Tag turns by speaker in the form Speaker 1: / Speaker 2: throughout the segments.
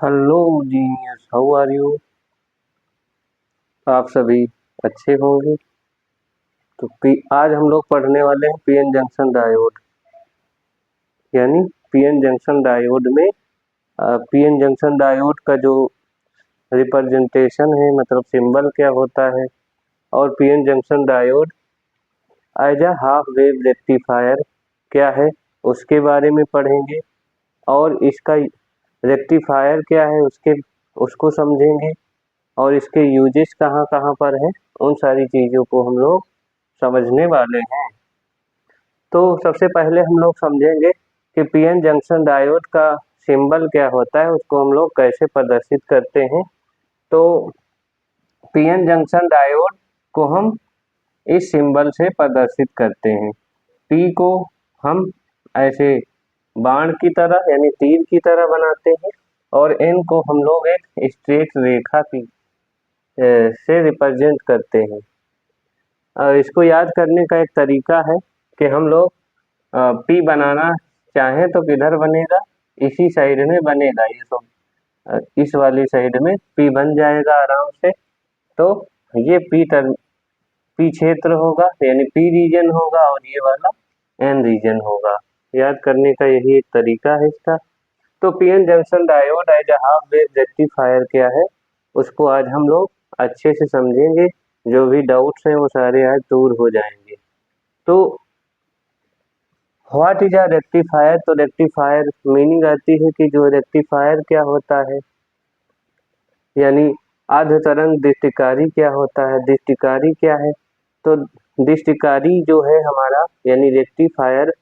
Speaker 1: Hello genius, how are you. आप सभी अच्छे होंगे। तो आज हम लोग पढ़ने वाले हैं पीएन जंक्शन डायोड। यानी पीएन जंक्शन डायोड में पीएन जंक्शन डायोड का जो रिप्रेजेंटेशन है, मतलब सिंबल क्या होता है, और PN junction diode as a half wave rectifier क्या है उसके बारे में पढ़ेंगे। और इसका रेक्टिफायर क्या है उसको समझेंगे, और इसके यूजेस कहाँ कहाँ पर है, उन सारी चीज़ों को हम लोग समझने वाले हैं। तो सबसे पहले हम लोग समझेंगे कि पीएन जंक्शन डायोड का सिंबल क्या होता है, उसको हम लोग कैसे प्रदर्शित करते हैं। तो पीएन जंक्शन डायोड को हम इस सिंबल से प्रदर्शित करते हैं। पी को हम ऐसे बाण की तरह यानी तीर की तरह बनाते हैं, और एन को हम लोग एक स्ट्रेट रेखा की से रिप्रेजेंट करते हैं। इसको याद करने का एक तरीका है कि हम लोग पी बनाना चाहें तो किधर बनेगा, इसी साइड में बनेगा। ये तो इस वाली साइड में पी बन जाएगा आराम से। तो ये पी क्षेत्र होगा, यानी पी रीजन होगा, और ये वाला एन रीजन होगा। याद करने का यही एक तरीका है इसका। तो PN junction diode as a half wave rectifier क्या है, उसको आज हम लोग अच्छे से समझेंगे। जो भी डाउट्स हैं वो सारे आज दूर हो जाएंगे। तो व्हाट इज अ रेक्टिफायर। तो रेक्टिफायर मीनिंग आती है कि जो रेक्टिफायर क्या होता है, यानी आध तरंग दृष्टिकारी क्या होता है, दृष्टिकारी क्या है। तो दृष्टिकारी जो है हमारा, यानी रेक्टिफायर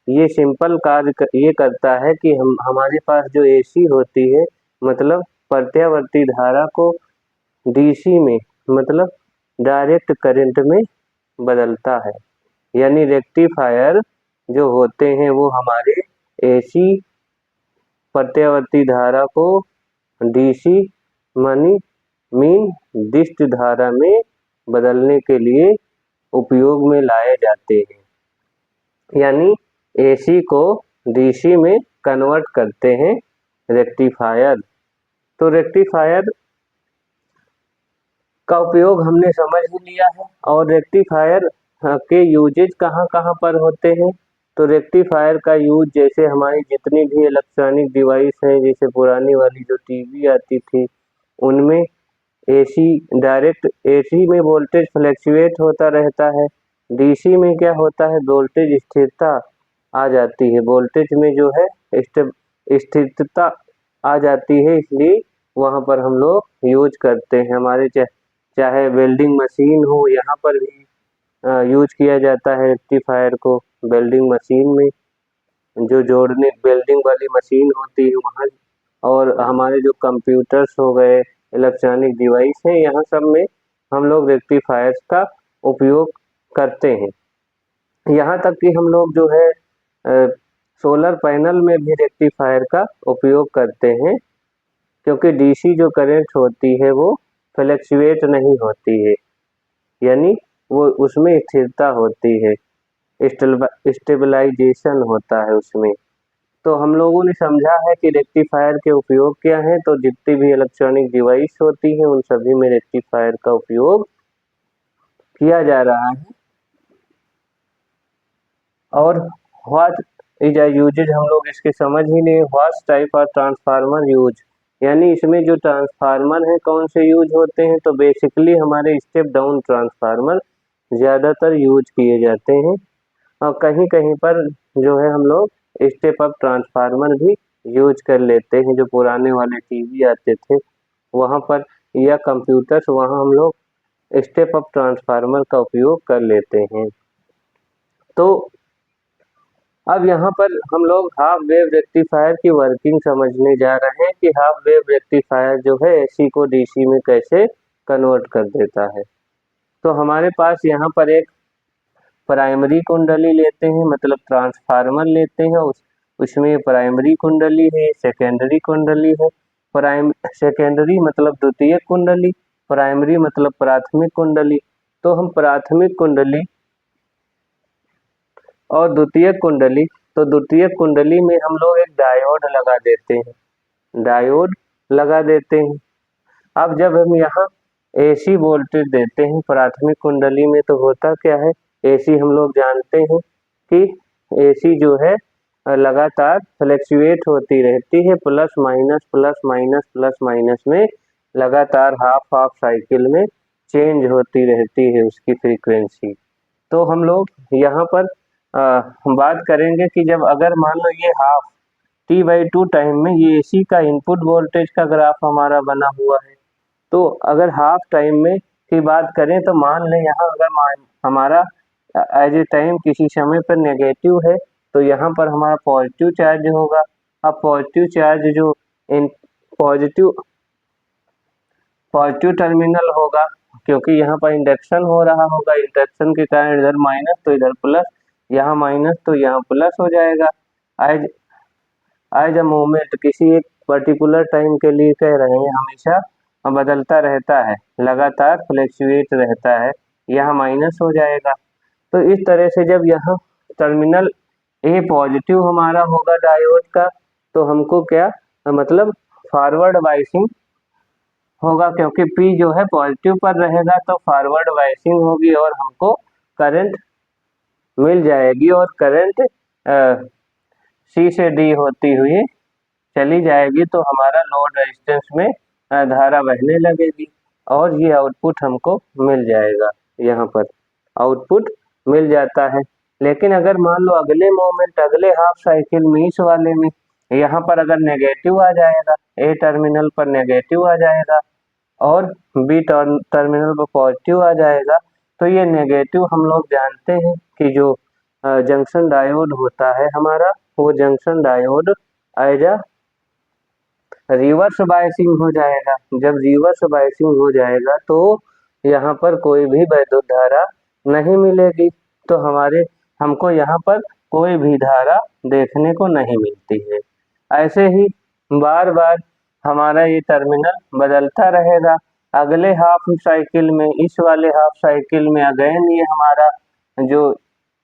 Speaker 1: ये सिंपल कार्य ये करता है कि हमारे पास जो एसी होती है, मतलब प्रत्यावर्ती धारा को डीसी में, मतलब डायरेक्ट करंट में बदलता है। यानी रेक्टिफायर जो होते हैं वो हमारे एसी प्रत्यावर्ती धारा को डीसी मानी मीन डिस्ट धारा में बदलने के लिए उपयोग में लाए जाते हैं। यानी एसी को डीसी में कन्वर्ट करते हैं रेक्टिफायर। तो रेक्टिफायर का उपयोग हमने समझ ही लिया है। और रेक्टिफायर के यूजेज कहाँ कहाँ पर होते हैं। तो रेक्टिफायर का यूज जैसे हमारी जितनी भी इलेक्ट्रॉनिक डिवाइस हैं, जैसे पुरानी वाली जो टीवी आती थी उनमें एसी डायरेक्ट एसी में वोल्टेज फ्लैक्चुएट होता रहता है। डीसी में क्या होता है, वोल्टेज स्थिरता आ जाती है, वोल्टेज में जो है स्थिरता आ जाती है, इसलिए वहाँ पर हम लोग यूज करते हैं। हमारे चाहे वेल्डिंग मशीन हो, यहाँ पर भी यूज किया जाता है रेक्टिफायर को। वेल्डिंग मशीन में जो जोड़ने वेल्डिंग वाली मशीन होती है वहाँ, और हमारे जो कंप्यूटर्स हो गए, इलेक्ट्रॉनिक डिवाइस है, यहाँ सब में हम लोग रेक्टिफायर्स का उपयोग करते हैं। यहाँ तक कि हम लोग जो है सोलर पैनल में भी रेक्टिफायर का उपयोग करते हैं, क्योंकि डीसी जो करंट होती है वो फ्लैक्चुएट नहीं होती है, यानी वो उसमें स्थिरता होती है, स्टेबलाइजेशन होता है उसमें। तो हम लोगों ने समझा है कि रेक्टिफायर के उपयोग क्या है। तो जितनी भी इलेक्ट्रॉनिक डिवाइस होती है उन सभी में रेक्टिफायर का उपयोग किया जा रहा है। और व्हाट इज अ यूजेज हम लोग इसके समझ ही नहीं। What type of transformer use, यानी इसमें जो ट्रांसफार्मर है कौन से यूज होते हैं। तो बेसिकली हमारे स्टेप डाउन ट्रांसफार्मर ज़्यादातर यूज किए जाते हैं, और कहीं कहीं पर जो है हम लोग स्टेप अप ट्रांसफार्मर भी यूज कर लेते हैं। जो पुराने वाले टीवी आते थे वहाँ पर, या कंप्यूटर्स, वहाँ हम लोग स्टेप अप ट्रांसफार्मर का उपयोग कर लेते हैं। तो अब यहाँ पर हम लोग हाफ वेव रेक्टिफायर की वर्किंग समझने जा रहे हैं कि हाफ वेव रेक्टिफायर जो है एसी को डीसी में कैसे कन्वर्ट कर देता है। तो हमारे पास यहाँ पर एक प्राइमरी कुंडली लेते हैं, मतलब ट्रांसफार्मर लेते हैं, उसमें प्राइमरी कुंडली है, सेकेंडरी कुंडली है। सेकेंडरी मतलब द्वितीय कुंडली, प्राइमरी मतलब प्राथमिक कुंडली। तो हम प्राथमिक कुंडली और द्वितीय कुंडली, तो द्वितीय कुंडली में हम लोग एक डायोड लगा देते हैं। डायोड लगा देते हैं। अब जब हम यहाँ AC वोल्टेज देते हैं प्राथमिक कुंडली में तो होता क्या है, AC हम लोग जानते हैं कि AC जो है लगातार फ्लक्चुएट होती रहती है, plus minus plus minus plus minus में लगातार हाफ हाफ साइकिल में चेंज होती रहती है उसकी फ्रीक्वेंसी। तो हम लोग यहाँ पर बात करेंगे कि जब अगर मान लो ये हाफ T/2 टाइम में ये AC का इनपुट वोल्टेज का ग्राफ हमारा बना हुआ है, तो अगर हाफ टाइम में की बात करें तो मान लें यहाँ अगर हमारा एज ए टाइम किसी समय पर नेगेटिव है तो यहाँ पर हमारा पॉजिटिव चार्ज होगा। अब पॉजिटिव चार्ज जो इन पॉजिटिव टर्मिनल होगा, क्योंकि यहाँ पर इंडक्शन हो रहा होगा, इंडक्शन के कारण इधर माइनस तो इधर प्लस, यहाँ माइनस तो यहाँ प्लस हो जाएगा। एज अ मोमेंट किसी एक पर्टिकुलर टाइम के लिए कह रहे हैं, हमेशा बदलता रहता है, लगातार फ्लक्चुएट रहता है, यहाँ माइनस हो जाएगा। तो इस तरह से जब यहाँ टर्मिनल ए पॉजिटिव हमारा होगा डायोड का, तो हमको क्या मतलब फॉरवर्ड बायसिंग होगा, क्योंकि P जो है पॉजिटिव पर रहेगा तो फॉरवर्ड बायसिंग होगी और हमको करंट मिल जाएगी और करंट C से D होती हुई चली जाएगी, तो हमारा लोड रेजिस्टेंस में धारा बहने लगेगी और ये आउटपुट हमको मिल जाएगा। यहाँ पर आउटपुट मिल जाता है। लेकिन अगर मान लो अगले मोमेंट अगले हाफ साइकिल में इस वाले में यहाँ पर अगर नेगेटिव आ जाएगा, A टर्मिनल पर नेगेटिव आ जाएगा और B टर्मिनल पर पॉजिटिव आ जाएगा, तो ये नेगेटिव हम लोग जानते हैं कि जो जंक्शन डायोड होता है हमारा, वो junction diode as a reverse biasing हो जाएगा। जब रिवर्स बायसिंग हो जाएगा तो यहाँ पर कोई भी वैद्युत धारा नहीं मिलेगी, तो हमको यहाँ पर कोई भी धारा देखने को नहीं मिलती है। ऐसे ही बार बार हमारा ये टर्मिनल बदलता रहेगा। अगले हाफ साइकिल में इस वाले हाफ साइकिल में अगेन ये हमारा जो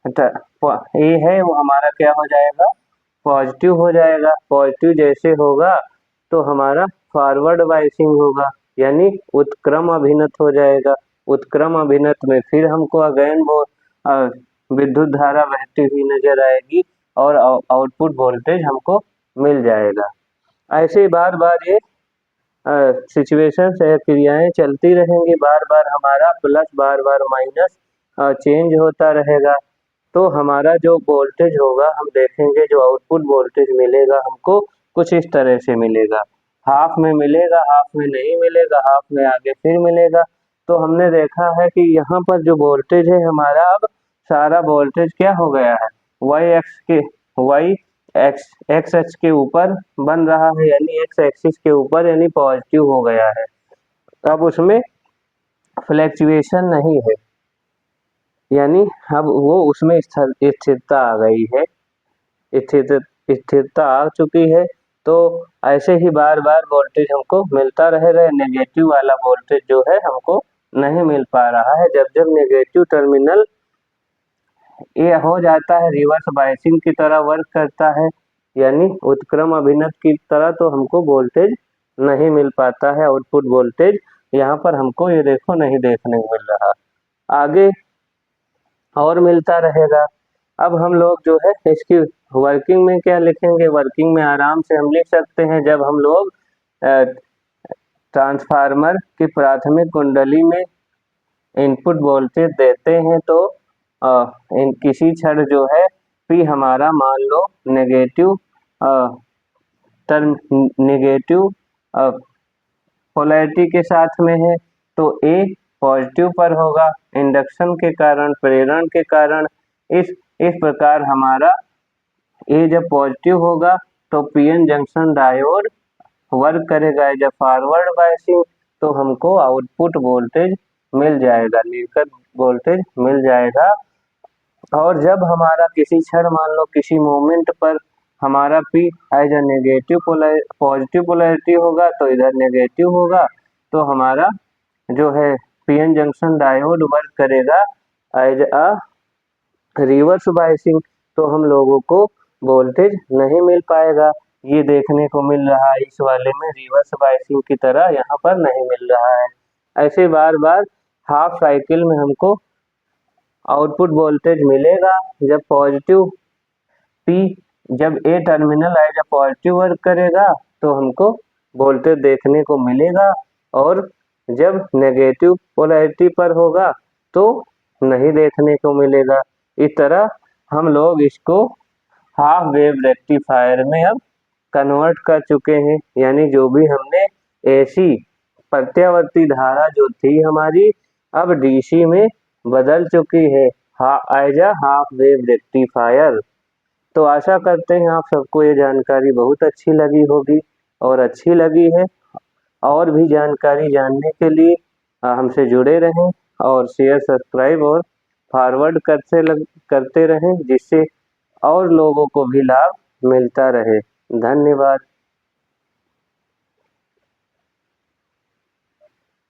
Speaker 1: ए है वो हमारा क्या हो जाएगा, पॉजिटिव हो जाएगा। पॉजिटिव जैसे होगा तो हमारा फॉरवर्ड बायसिंग होगा, यानी उत्क्रम अभिनत हो जाएगा। उत्क्रम अभिनत में फिर हमको अगेन वो विद्युत धारा बहती हुई नजर आएगी और आउटपुट वोल्टेज हमको मिल जाएगा। ऐसे बार बार ये सिचुएशन या क्रियाएं चलती रहेंगी, बार बार हमारा प्लस बार बार माइनस चेंज होता रहेगा। तो हमारा जो वोल्टेज होगा हम देखेंगे, जो आउटपुट वोल्टेज मिलेगा हमको कुछ इस तरह से मिलेगा, हाफ में मिलेगा, हाफ में नहीं मिलेगा, हाफ में आगे फिर मिलेगा। तो हमने देखा है कि यहाँ पर जो वोल्टेज है हमारा, अब सारा वोल्टेज क्या हो गया है, y एक्स के ऊपर बन रहा है, यानी एक्स एक्सिस के ऊपर, यानी पॉजिटिव हो गया है। अब उसमें फ्लैक्चुएशन नहीं है, यानी अब वो उसमें स्थिरता आ गई है, स्थिरता आ चुकी है। तो ऐसे ही बार बार वोल्टेज हमको मिलता रहेगा। नेगेटिव वाला वोल्टेज जो है हमको नहीं मिल पा रहा है। जब जब नेगेटिव टर्मिनल ये हो जाता है, रिवर्स बायसिंग की तरह वर्क करता है, यानी उत्क्रम अभिनत की तरह, तो हमको वोल्टेज नहीं मिल पाता है। आउटपुट वोल्टेज यहाँ पर हमको ये देखो नहीं देखने को मिल रहा, आगे और मिलता रहेगा। अब हम लोग जो है इसकी वर्किंग में क्या लिखेंगे, वर्किंग में आराम से हम लिख सकते हैं, जब हम लोग ट्रांसफार्मर की प्राथमिक कुंडली में इनपुट वोल्टेज देते हैं तो किसी क्षण जो है P हमारा मान लो नेगेटिव पोलैरिटी के साथ में है, तो A पॉजिटिव पर होगा इंडक्शन के कारण, प्रेरण के कारण। इस प्रकार हमारा A जब पॉजिटिव होगा तो PN जंक्शन डायोड वर्क करेगा जब फॉरवर्ड बायसिंग, तो हमको आउटपुट वोल्टेज मिल जाएगा, निर्गत वोल्टेज मिल जाएगा। और जब हमारा किसी क्षण मान लो किसी मोमेंट पर हमारा P as a positive polarity होगा तो इधर नेगेटिव होगा, तो हमारा जो है PN जंक्शन डायोड वर्क करेगा एज अ रिवर्स बायसिंग, तो हम लोगों को वोल्टेज नहीं मिल पाएगा। ये देखने को मिल रहा है इस वाले में, रिवर्स बायसिंग की तरह यहाँ पर नहीं मिल रहा है। ऐसे बार बार हाफ साइकिल में हमको आउटपुट वोल्टेज मिलेगा जब पॉजिटिव पी, जब ए टर्मिनल एज पॉजिटिव वर्क करेगा तो हमको वोल्टेज देखने को मिलेगा, और जब नेगेटिव पोलैरिटी पर होगा तो नहीं देखने को मिलेगा। इस तरह हम लोग इसको हाफ वेव रेक्टिफायर में अब कन्वर्ट कर चुके हैं, यानी जो भी हमने एसी प्रत्यावर्ती धारा जो थी हमारी अब डीसी में बदल चुकी है as a half wave rectifier. तो आशा करते हैं आप सबको ये जानकारी बहुत अच्छी लगी होगी, और अच्छी लगी है और भी जानकारी जानने के लिए हमसे जुड़े रहें और शेयर सब्सक्राइब और फॉरवर्ड करते रहें, जिससे और लोगों को भी लाभ मिलता रहे। धन्यवाद।